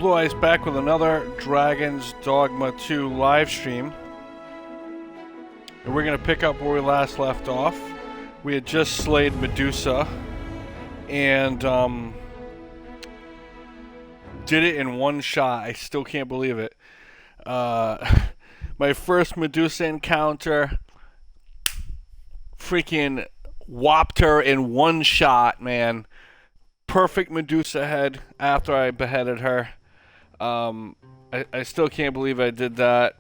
Blue Eyes back with another Dragon's Dogma 2 live stream. And we're going to pick up where we last left off. We had just slayed Medusa and did it in one shot. I still can't believe it. My first Medusa encounter, freaking whopped her in one shot, man. Perfect Medusa head after I beheaded her. I still can't believe I did that.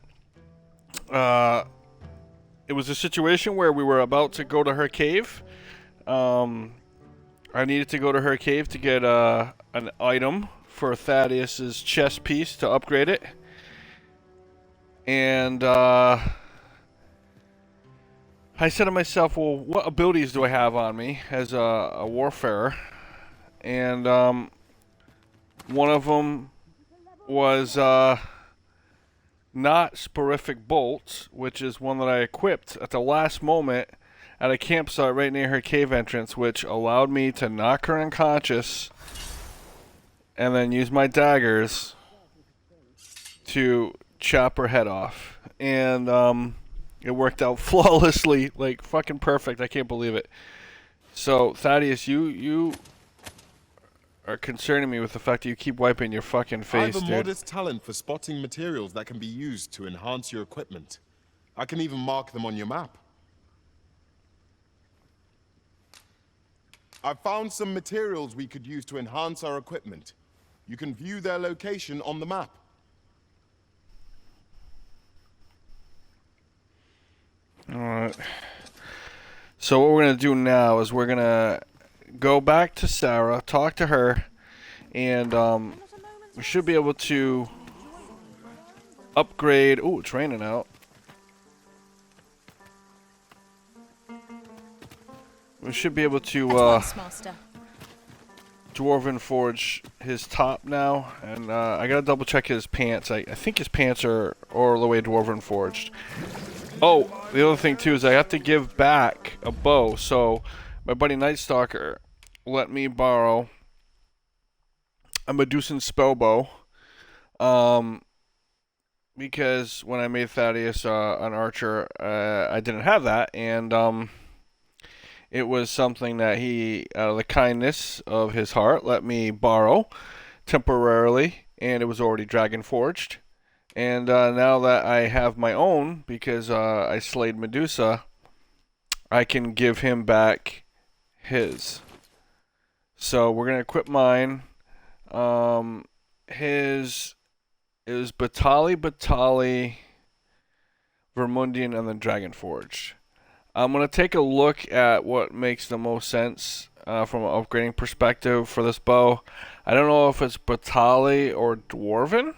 It was a situation where we were about to go to her cave. I needed to go to her cave to get an item for Thaddeus's chest piece to upgrade it. And I said to myself, well, what abilities do I have on me as a warfarer? And one of them was not Sporific Bolts, which is one that I equipped at the last moment at a campsite right near her cave entrance, which allowed me to knock her unconscious and then use my daggers to chop her head off. And it worked out flawlessly, like fucking perfect. I can't believe it. So Thaddeus, you are concerning me with the fact that you keep wiping your fucking face, dude. I have a dude. modest talent for spotting materials that can be used to enhance your equipment. I can even mark them on your map. I found some materials we could use to enhance our equipment. You can view their location on the map. Alright. So what we're going to do now is we're going to go back to Sarah, talk to her, and we should be able to upgrade. Ooh, it's raining out. We should be able to Dwarven Forge his top now, and I gotta double check his pants. I think his pants are all the way Dwarven Forged. Oh, the other thing too is I have to give back a bow. So my buddy Night Stalker let me borrow a Medusan spell bow, because when I made Thaddeus an archer, I didn't have that, and it was something that he, out of the kindness of his heart, let me borrow temporarily, and it was already Dragon Forged. And now that I have my own, because I slayed Medusa, I can give him back his. So we're going to equip mine. His is Batali, Vermundian, and then Dragon Forged. I'm going to take a look at what makes the most sense from an upgrading perspective for this bow. I don't know if it's Batali or Dwarven,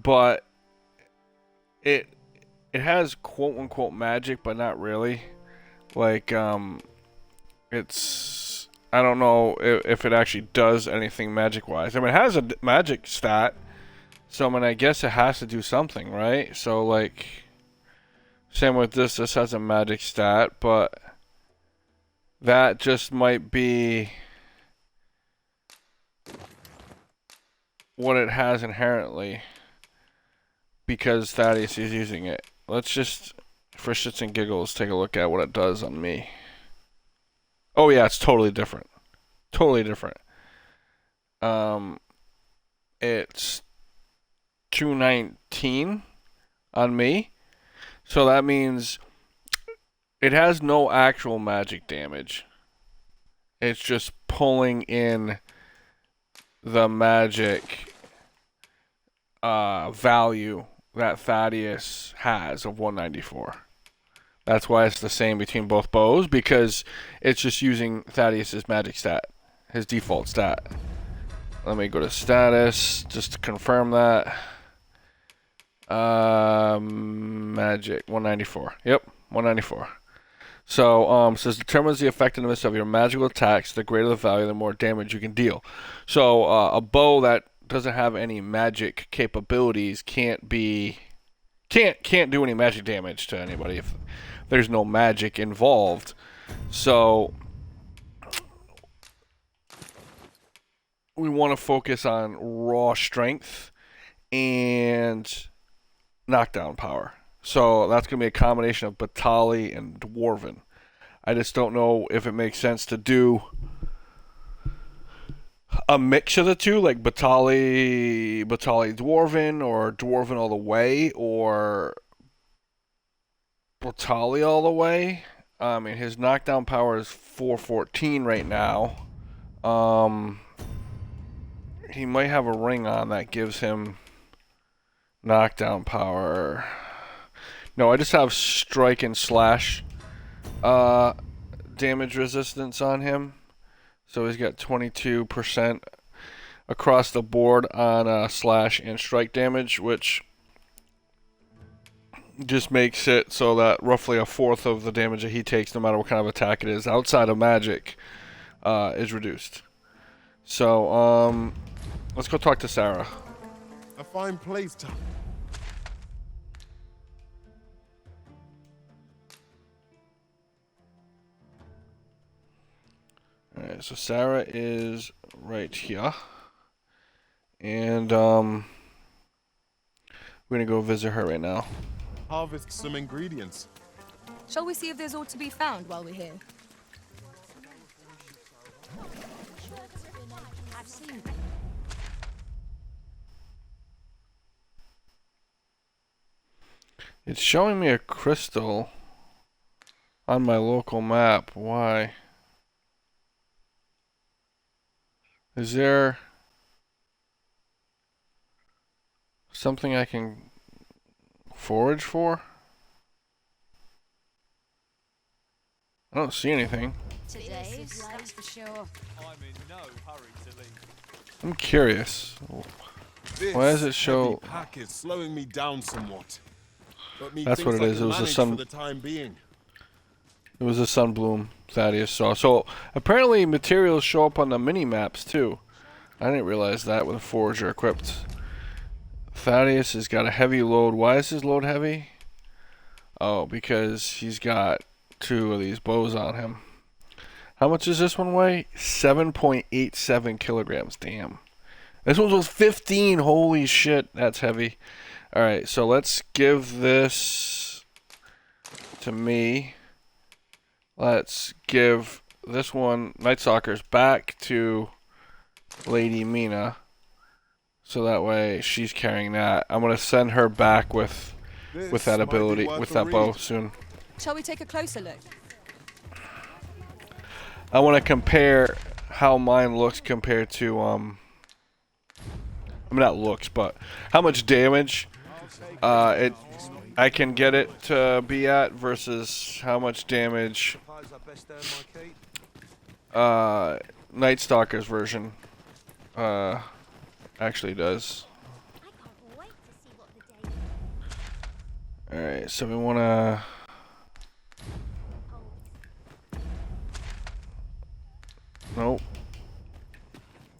but it has quote-unquote magic, but not really. Like, it's... I don't know if it actually does anything magic-wise. I mean, it has a magic stat, so I mean, I guess it has to do something, right? So, like... Same with this. This has a magic stat, but that just might be what it has inherently because Thaddeus is using it. Let's just, for shits and giggles, take a look at what it does on me. Oh yeah, it's totally different. Totally different. It's 219 on me. So that means it has no actual magic damage. It's just pulling in the magic value that Thaddeus has of 194. That's why it's the same between both bows, because it's just using Thaddeus's magic stat, his default stat. Let me go to status just to confirm that. Magic 194. Yep, 194. So says determines the effectiveness of your magical attacks. The greater the value, the more damage you can deal. So a bow that doesn't have any magic capabilities can't do any magic damage to anybody if there's no magic involved. So we want to focus on raw strength and knockdown power. So that's going to be a combination of Batali and Dwarven. I just don't know if it makes sense to do a mix of the two, like Batali Dwarven, or Dwarven all the way, or Batali all the way. I mean, his knockdown power is 414 right now. He might have a ring on that gives him knockdown power. No, I just have strike and slash damage resistance on him. So he's got 22% across the board on slash and strike damage, which just makes it so that roughly a fourth of the damage that he takes, no matter what kind of attack it is, outside of magic, is reduced. So, let's go talk to Sarah. A fine place to... Alright, so Sarah is right here. And, we're gonna go visit her right now. harvest some ingredients. Shall we see if there's aught to be found while we're here? It's showing me a crystal on my local map. Why? Is there something I can forage for? I don't see anything. Today's, that's for sure. I'm in no hurry to leave. I'm curious. Why does it show- heavy pack is slowing me down somewhat. But That's what it is. It was the sun- for the time being. It was a sunbloom Thaddeus saw. So apparently materials show up on the mini maps too. I didn't realize that with a forager equipped. Thaddeus has got a heavy load. Why is his load heavy? Oh, because he's got 2 of these bows on him. How much does this one weigh? 7.87 kilograms. Damn. This one was 15. Holy shit, that's heavy. Alright, so let's give this to me. Let's give this one, Night Stalkers, back to Lady Mina. So that way she's carrying that. I'm going to send her back with that This might be ability, worth with a that bow read. soon. Shall we take a closer look? I want to compare how mine looks compared to, I mean, not looks, but how much damage I can get it to be at versus how much damage Night Stalker's version actually does. Alright, so we want to... Nope.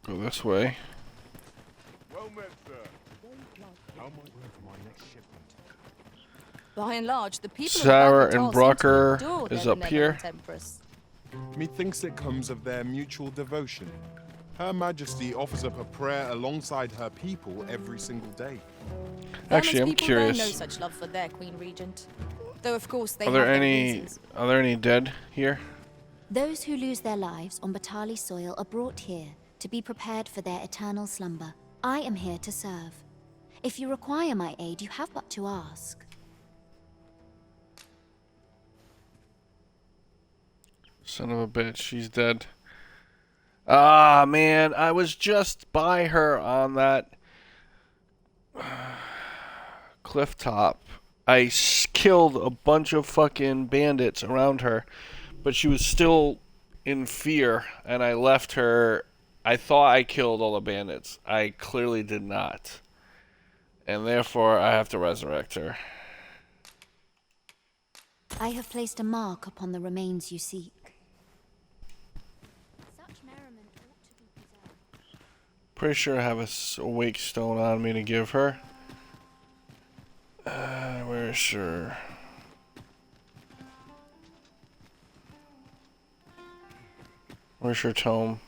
Go this way. By and large, the people Sarah of and Bagatelle Brocker seem to adore is their up here. benevolent Empress. Methinks it comes of their mutual devotion. Her Majesty offers up a prayer alongside her people every single day. Actually, I'm Vermon's people bear no curious. such love for their Queen Regent. Though, of course, they Are there have their any reasons. dead here? Those who lose their lives on Batali soil are brought here to be prepared for their eternal slumber. I am here to serve. If you require my aid, you have but to ask. Son of a bitch, she's dead. Ah, man, I was just by her on that cliff top. I killed a bunch of fucking bandits around her, but she was still in fear, and I left her. I thought I killed all the bandits. I clearly did not. And therefore, I have to resurrect her. I have placed a mark upon the remains you seek. Pretty sure I have a wake stone on me to give her. Where's her? Where's her tome?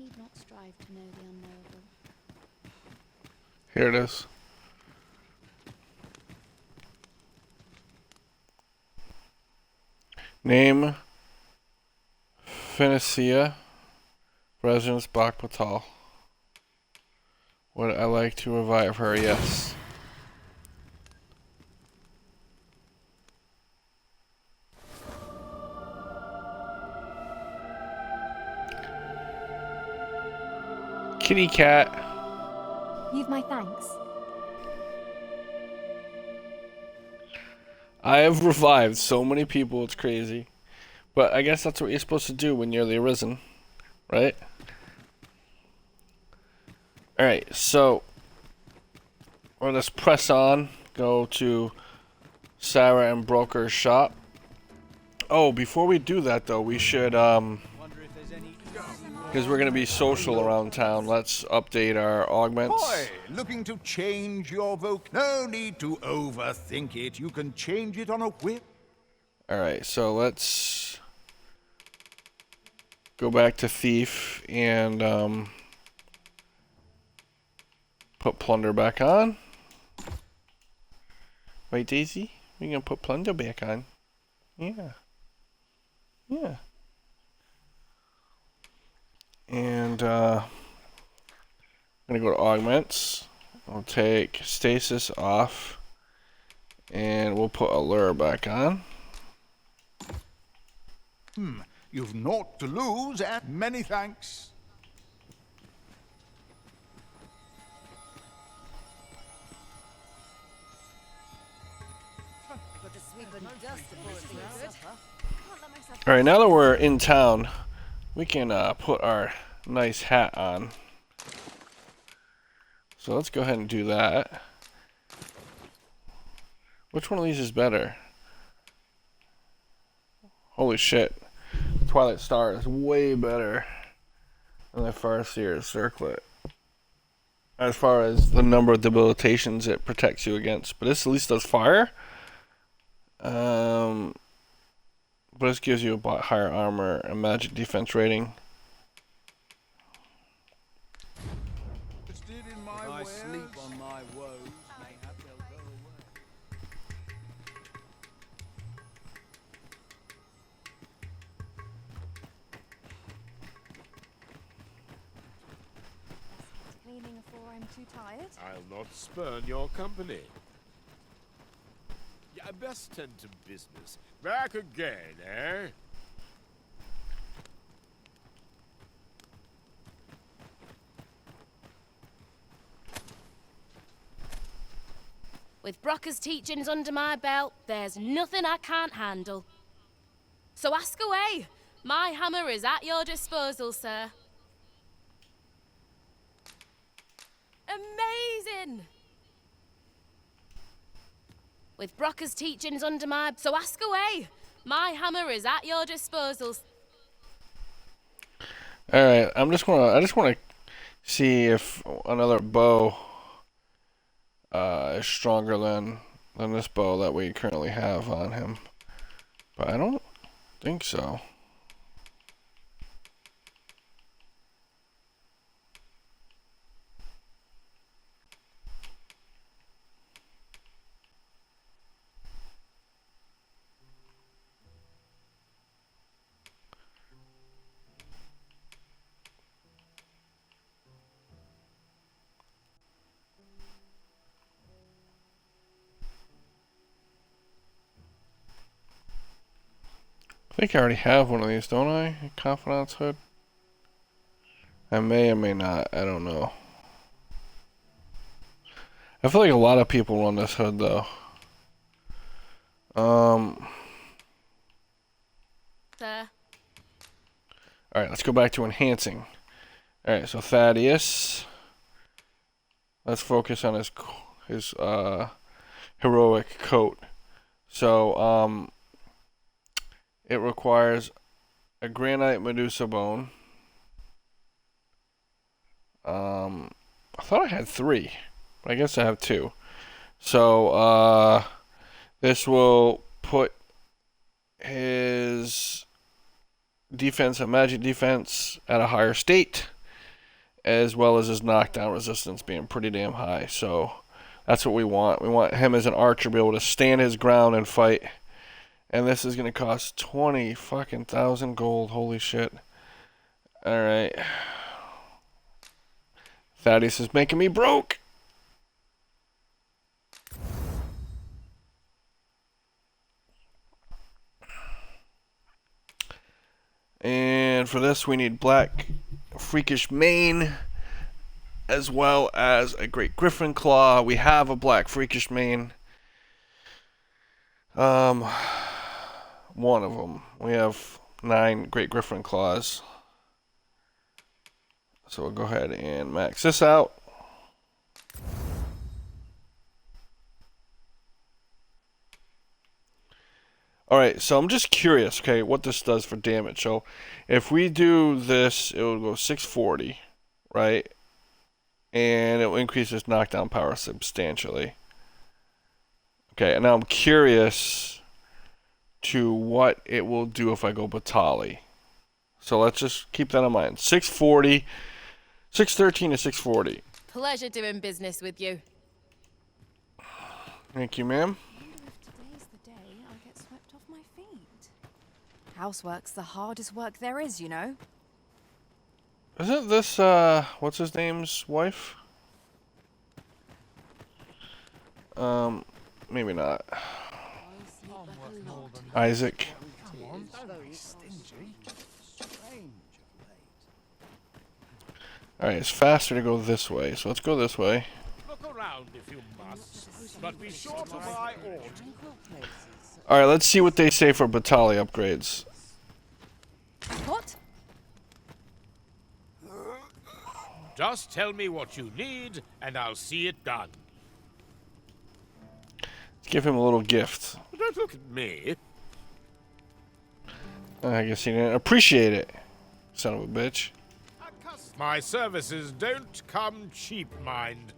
need not strive to know the unknowable. Here it is. Name Phoenicia, residence Bakbatal. Would I like to revive her? Yes. Kitty cat. You've my thanks. I have revived so many people, it's crazy. But I guess that's what you're supposed to do when you're the Arisen, right? Alright, so let's press on, go to Sarah and Broker's shop. Oh, before we do that though, we should because we're gonna be social around town, let's update our augments. Boy, looking to change your voc? No need to overthink it. You can change it on a whim. Alright, so let's go back to Thief and put Plunder back on. Right, Daisy? We're gonna put Plunder back on. Yeah. Yeah. And I'm gonna go to Augments. We'll take Stasis off. And we'll put Allure back on. You've naught to lose, and many thanks. Alright, now that we're in town, we can put our nice hat on. So let's go ahead and do that. Which one of these is better? Holy shit. Twilight Star is way better than the Farseer Circlet. As far as the number of debilitations it protects you against. But this at least does fire. But this gives you a higher armor and magic defense rating. I sleep on my woes, mayhap they'll go away. Cleaning before I'm too tired. I'll not spurn your company. Yeah, best tend to business. Back again, eh? With Brocker's teachings under my belt, there's nothing I can't handle. So ask away. My hammer is at your disposal, sir. Amazing! With Brocker's teachings under my... So ask away. My hammer is at your disposal. Alright, I just wanna see if another bow is stronger than this bow that we currently have on him. But I don't think so. I think I already have one of these, don't I? Confidant's Hood? I may or may not. I don't know. I feel like a lot of people run this hood, though. Sir. Alright, let's go back to enhancing. Alright, so Thaddeus. Let's focus on his heroic coat. So, it requires a granite Medusa bone. I thought I had 3, but I guess I have 2. So, this will put his defense and magic defense at a higher state. as well as his knockdown resistance being pretty damn high. So that's what we want. We want him as an archer to be able to stand his ground and fight. And this is going to cost 20 fucking thousand gold. Holy shit. Alright. Thaddeus is making me broke. And for this we need black freakish mane as well as a great griffin claw. We have a black freakish mane. One of them. We have 9 great griffin claws. So we'll go ahead and max this out. Alright, so I'm just curious, okay, what this does for damage. So if we do this, it will go 640, right? And it will increase its knockdown power substantially. Okay, and now I'm curious to what it will do if I go Batali. So let's just keep that in mind. 640, 613 to 640. Pleasure doing business with you. Thank you, ma'am. Today's the day I get swept off my feet. Housework's the hardest work there is, you know. Isn't this, what's his name's wife? Maybe not. Isaac. Alright, it's faster to go this way, so let's go this way. Look around if you must, but be sure to buy aught. Alright, let's see what they say for Batali upgrades. What? Just tell me what you need, and I'll see it done. Let's give him a little gift. Don't look at me. I guess he didn't appreciate it. Son of a bitch. My services don't come cheap, mind.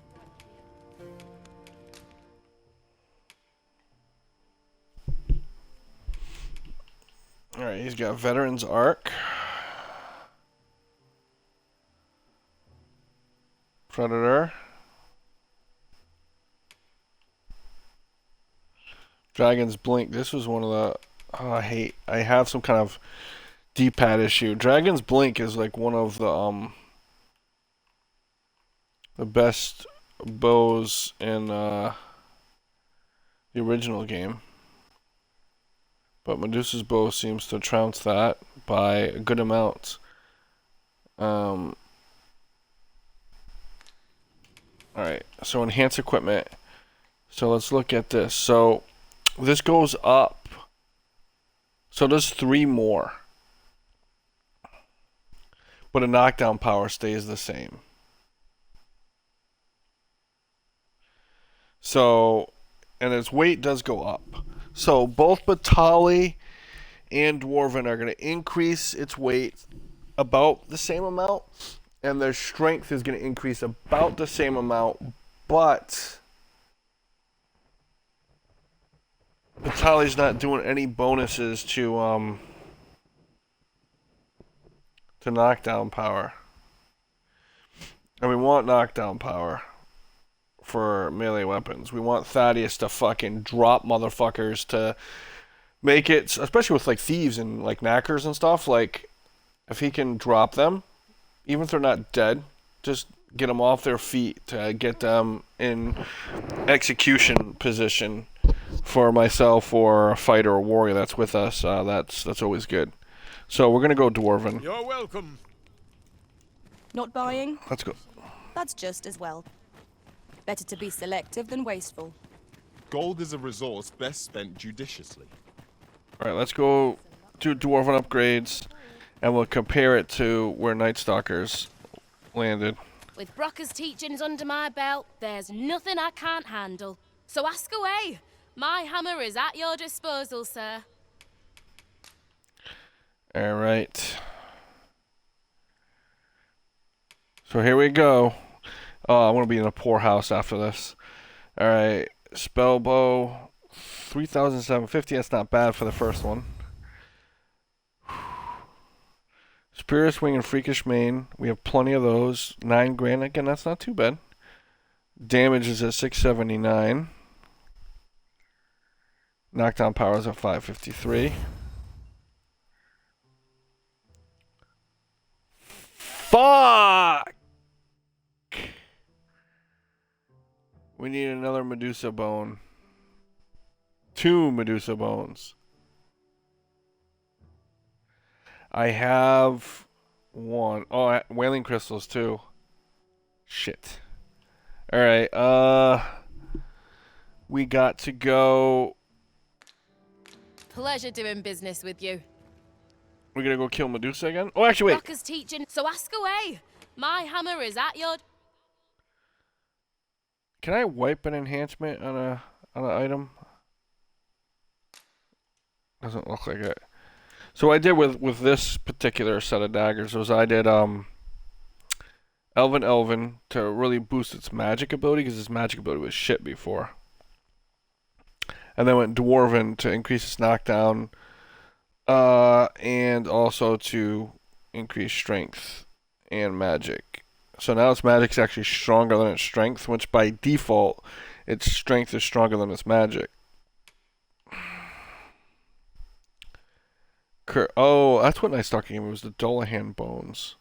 Alright, he's got Veteran's Arc. Predator. Dragon's Blink. This was one of the... Oh, I have some kind of D-pad issue. Dragon's Blink is like one of the best bows in the original game. But Medusa's bow seems to trounce that by a good amount. Alright, so enhance equipment. So let's look at this. So this goes up. So does 3 more. But a knockdown power stays the same. So, and its weight does go up. So both Batali and Dwarven are going to increase its weight about the same amount. And their strength is going to increase about the same amount. But Batali's not doing any bonuses to knockdown power. And we want knockdown power for melee weapons. We want Thaddeus to fucking drop motherfuckers to make it, especially with like thieves and like knackers and stuff, like if he can drop them, even if they're not dead, just get them off their feet to get them in execution position for myself or a fighter or warrior that's with us. That's always good. So we're gonna go Dwarven. You're welcome. Not buying? Let's go. That's just as well. Better to be selective than wasteful. Gold is a resource best spent judiciously. Alright, let's go do Dwarven upgrades, and we'll compare it to where Night Stalkers landed. With Brocker's teachings under my belt, there's nothing I can't handle. So ask away. My hammer is at your disposal, sir. Alright. So here we go. Oh, I'm going to be in a poor house after this. Alright. Spellbow. 3,750. That's not bad for the first one. Superior Swing and Freakish Mane. We have plenty of those. 9 grand. Again, that's not too bad. Damage is at 679. Knockdown power is at 553. Fuck! We need another Medusa bone. 2 Medusa bones. I have 1. Oh, Wailing Crystals too. Shit. Alright, we got to go. Pleasure doing business with you. We're gonna go kill Medusa again? Oh, actually, wait. Rocker's teaching, so ask away. My hammer is at your... Can I wipe an enhancement on an item? Doesn't look like it. So what I did with this particular set of daggers was I did Elven to really boost its magic ability, because its magic ability was shit before. And then went Dwarven to increase its knockdown, and also to increase strength and magic. So now its magic's actually stronger than its strength, which by default, its strength is stronger than its magic. Oh, that's what Night Stalker gave me, was the Dullahan bones.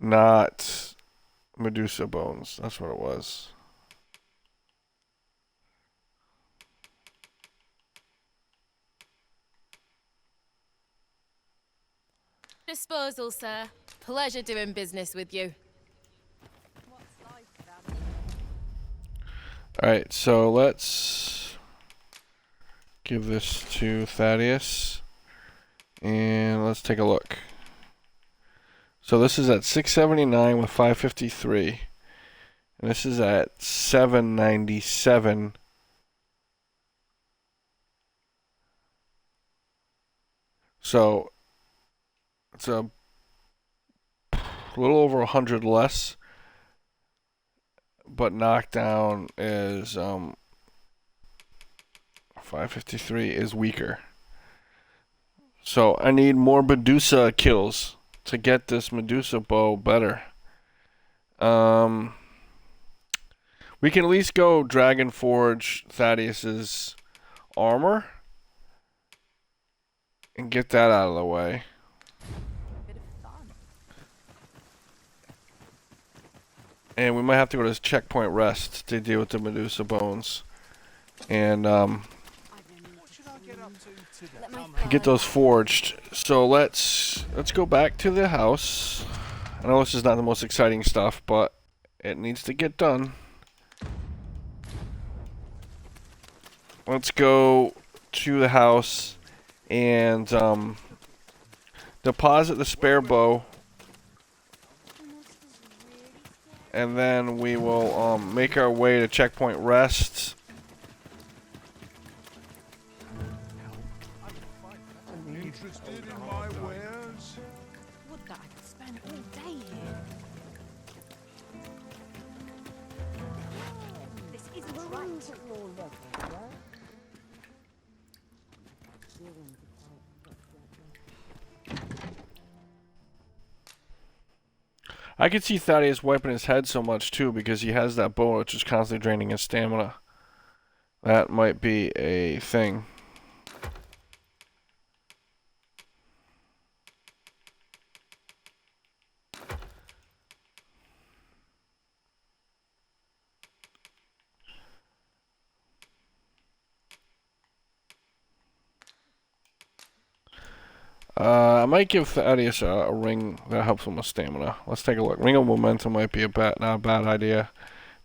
Not Medusa bones. That's what it was. Disposal, sir. Pleasure doing business with you. Alright, so let's give this to Thaddeus. And let's take a look. So this is at 679 with 553. And this is at 797. So it's a little over 100 less. But knockdown is 553 is weaker. So I need more Medusa kills to get this Medusa bow better. We can at least go Dragon Forge Thaddeus's armor and get that out of the way. And we might have to go to this checkpoint rest to deal with the Medusa bones. And get those forged. So let's go back to the house. I know this is not the most exciting stuff, but it needs to get done. Let's go to the house and deposit the spare bow. And then we will make our way to checkpoint rest. Interested in my wares? Would that I could spend all day here. This isn't right. I could see Thaddeus wiping his head so much too, because he has that bow which is constantly draining his stamina. That might be a thing. I might give Thaddeus a ring that helps him with stamina. Let's take a look. Ring of Momentum might be not a bad idea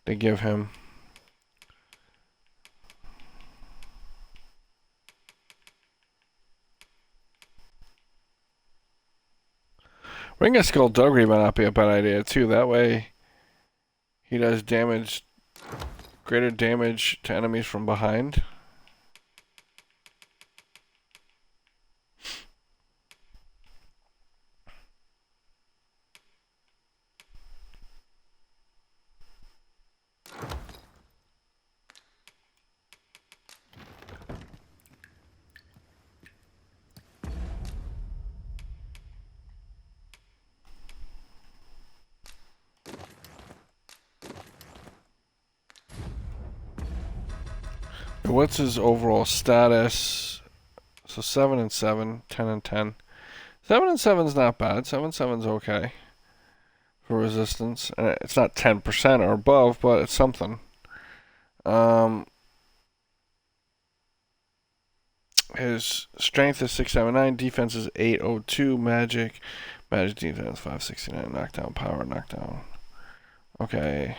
to give him. Ring of Skullduggery might not be a bad idea too. That way he does damage, greater damage to enemies from behind. What's his overall status? So 7 and 7, 10 and 10. 7 and 7's not bad. 7's okay for resistance. It's not 10% or above, but it's something. His strength is 679, defense is 802, magic defense 569, knockdown power, knockdown. Okay.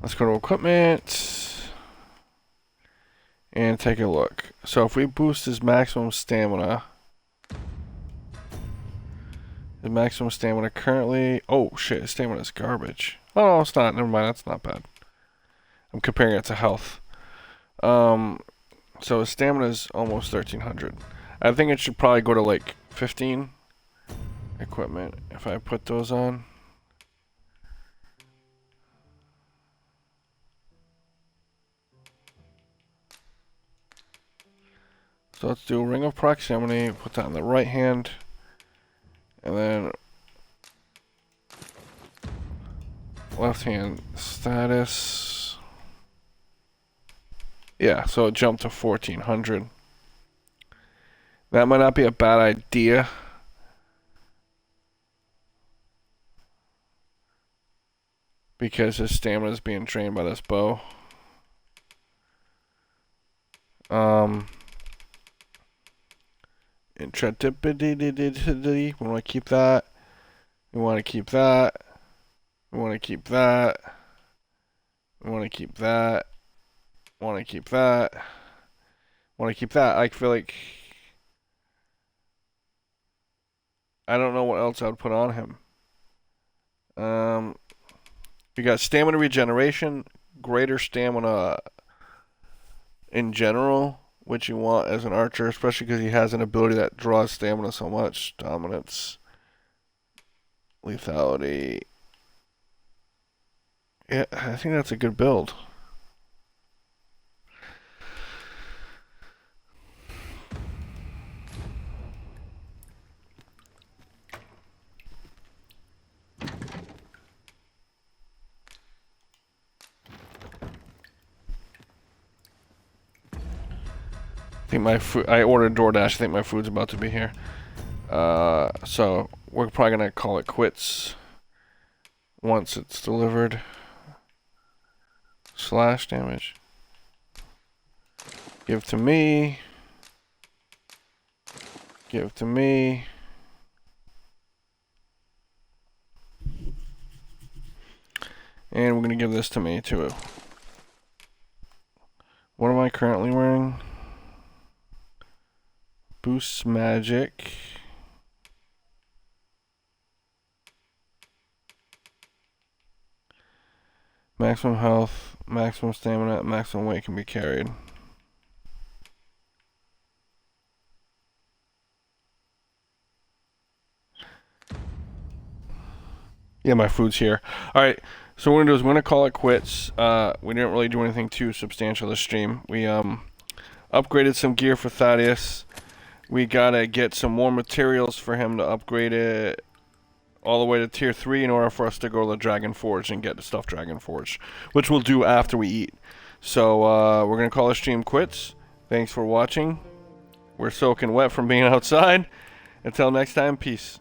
Let's go to equipment and take a look. So if we boost his maximum stamina, currently, oh shit, his stamina is garbage. Oh, no, it's not. Never mind, that's not bad. I'm comparing it to health. So his stamina is almost 1300. I think it should probably go to like 15. Equipment, if I put those on. So let's do Ring of Proximity, put that on the right hand, and then left hand status. Yeah, so it jumped to 1400. That might not be a bad idea. Because his stamina is being drained by this bow. Intrepidity. We want to keep that. We want to keep that. We want to keep that. We want to keep that. Want to keep that. Want to keep that. I feel like I don't know what else I would put on him. You got stamina regeneration, greater stamina in general, which you want as an archer, especially because he has an ability that draws stamina so much. Dominance, lethality. Yeah, I think that's a good build. I think my food. I ordered DoorDash. I think my food's about to be here. So we're probably gonna call it quits once it's delivered. Slash damage. Give to me. Give to me. And we're gonna give this to me too. What am I currently wearing? Boost magic. Maximum health, maximum stamina, maximum weight can be carried. Yeah, my food's here. Alright, so what we're gonna do is we're gonna call it quits. We didn't really do anything too substantial this stream. We upgraded some gear for Thaddeus. We gotta get some more materials for him to upgrade it all the way to tier 3 in order for us to go to the Dragon Forge and get the stuff Dragon Forge, which we'll do after we eat. So we're gonna call the stream quits. Thanks for watching. We're soaking wet from being outside. Until next time, peace.